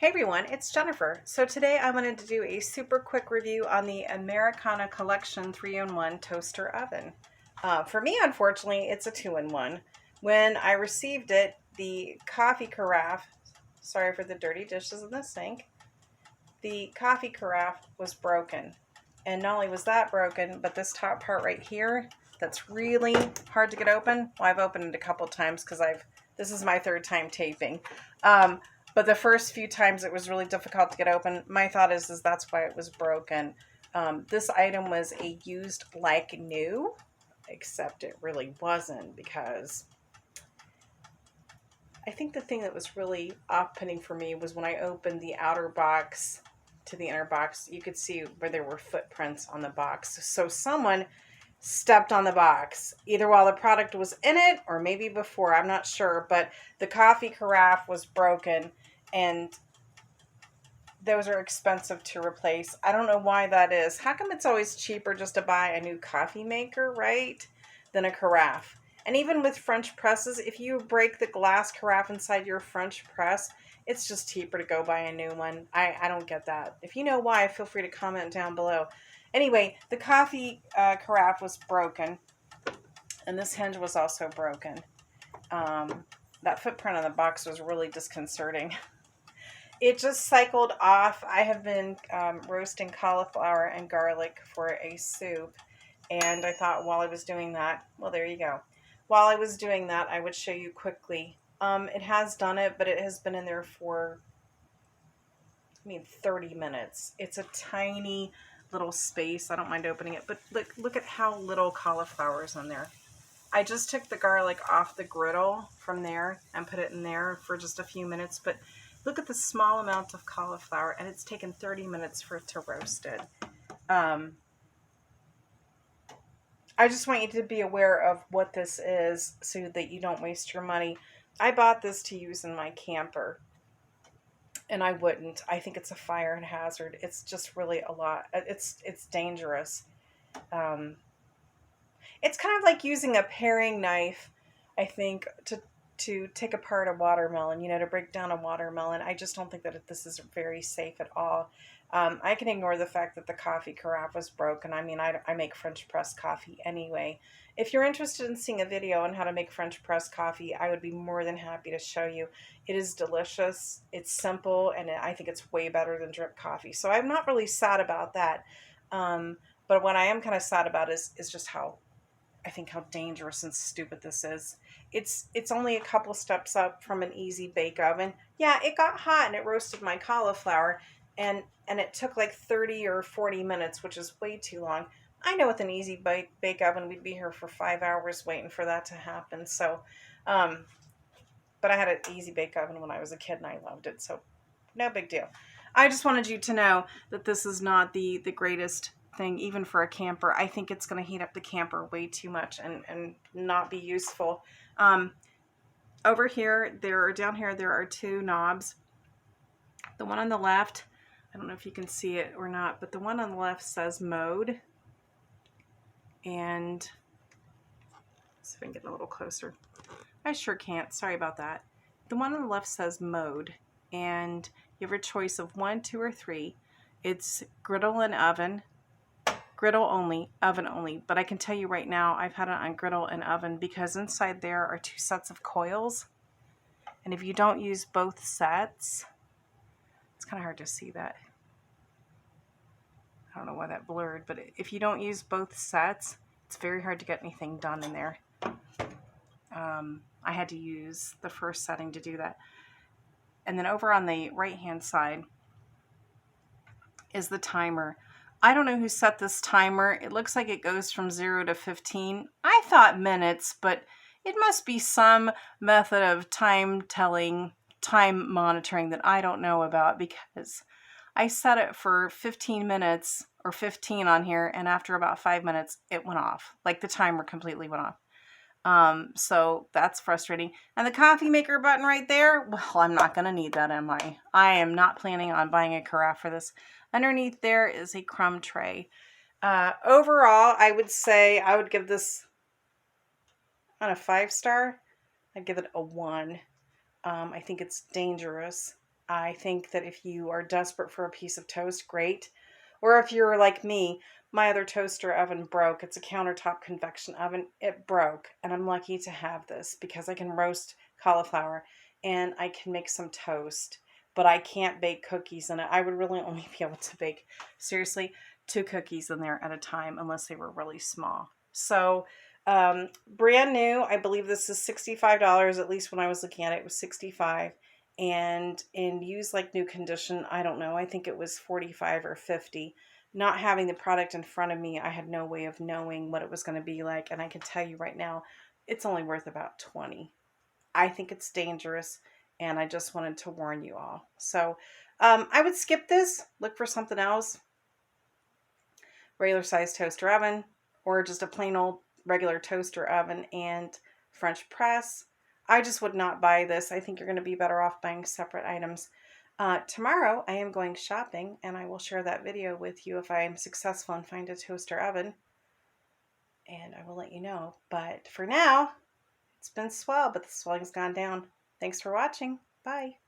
Hey everyone, it's Jennifer. So today I wanted to do a super quick review on the Americana Collection 3-in-1 toaster oven. For me, unfortunately, it's a 2-in-1. When I received it, the coffee carafe, sorry for the dirty dishes in the sink, the coffee carafe was broken. And not only was that broken, but this top part right here, that's really hard to get open. Well, I've opened it a couple times because this is my third time taping. But the first few times it was really difficult to get open. My thought is that's why it was broken. This item was a used like new, except it really wasn't, because I think the thing that was really off-putting for me was when I opened the outer box to the inner box, you could see where there were footprints on the box. So someone stepped on the box, either while the product was in it or maybe before, I'm not sure, but the coffee carafe was broken, and those are expensive to replace. I don't know why that is. How come it's always cheaper just to buy a new coffee maker, right, than a carafe? And even with French presses, if you break the glass carafe inside your French press, it's just cheaper to go buy a new one. I don't get that. If you know why, feel free to comment down below. Anyway, the coffee carafe was broken, and this hinge was also broken. That footprint on the box was really disconcerting. It just cycled off. I have been roasting cauliflower and garlic for a soup, and I thought while I was doing that, well, there you go. While I was doing that, I would show you quickly. It has done it, but it has been in there for, 30 minutes. It's a tiny little space. I don't mind opening it, but look at how little cauliflower is in there. I just took the garlic off the griddle from there and put it in there for just a few minutes, but look at the small amount of cauliflower, and it's taken 30 minutes for it to roast it. I just want you to be aware of what this is so that you don't waste your money. I bought this to use in my camper, and I wouldn't. I think it's a fire hazard. It's just really a lot. It's dangerous. It's kind of like using a paring knife, I think, to take apart a watermelon, to break down a watermelon. I just don't think that this is very safe at all. I can ignore the fact that the coffee carafe was broken. I make French press coffee anyway. If you're interested in seeing a video on how to make French press coffee, I would be more than happy to show you. It is delicious, it's simple, and I think it's way better than drip coffee. So I'm not really sad about that. But what I am kind of sad about is just how dangerous and stupid this is. It's only a couple steps up from an easy bake oven. Yeah, it got hot and it roasted my cauliflower, and it took like 30 or 40 minutes, which is way too long. I know with an easy bake oven, we'd be here for 5 hours waiting for that to happen. So, but I had an easy bake oven when I was a kid and I loved it. So no big deal. I just wanted you to know that this is not the greatest thing, even for a camper. I think it's going to heat up the camper way too much and not be useful. Over here, down here, there are two knobs. The one on the left, I don't know if you can see it or not, but the one on the left says mode. And let's see if I can get a little closer. I sure can't. Sorry about that. The one on the left says mode, and you have a choice of 1, 2, or 3. It's griddle and oven. Griddle only, oven only. But I can tell you right now, I've had it on griddle and oven because inside there are 2 sets of coils. And if you don't use both sets, it's kind of hard to see that. I don't know why that blurred, but if you don't use both sets, it's very hard to get anything done in there. I had to use the first setting to do that. And then over on the right-hand side is the timer. I don't know who set this timer. It looks like it goes from 0 to 15. I thought minutes, but it must be some method of time monitoring that I don't know about, because I set it for 15 minutes or 15 on here, and after about 5 minutes, it went off. Like the timer completely went off. So that's frustrating. And the coffee maker button right there, well, I'm not going to need that, am I? I am not planning on buying a carafe for this. Underneath there is a crumb tray. Overall, I would say I would give this, on a 5-star, I'd give it a 1. I think it's dangerous. I think that if you are desperate for a piece of toast, great. Or if you're like me, my other toaster oven broke. It's a countertop convection oven. It broke, and I'm lucky to have this because I can roast cauliflower and I can make some toast, but I can't bake cookies in it. I would really only be able to bake, seriously, 2 cookies in there at a time unless they were really small. So, brand new, I believe this is $65. At least when I was looking at it, it was 65. And in use like new condition, I don't know, I think it was 45 or 50. Not having the product in front of me, I had no way of knowing what it was going to be like, and I can tell you right now it's only worth about 20. I think it's dangerous, and I just wanted to warn you all. So I would skip this, look for something else, regular size toaster oven, or just a plain old regular toaster oven and French press. I just would not buy this. I think you're going to be better off buying separate items. Tomorrow I am going shopping, and I will share that video with you if I am successful and find a toaster oven, and I will let you know. But for now, it's been swell, but the swelling's gone down. Thanks for watching. Bye.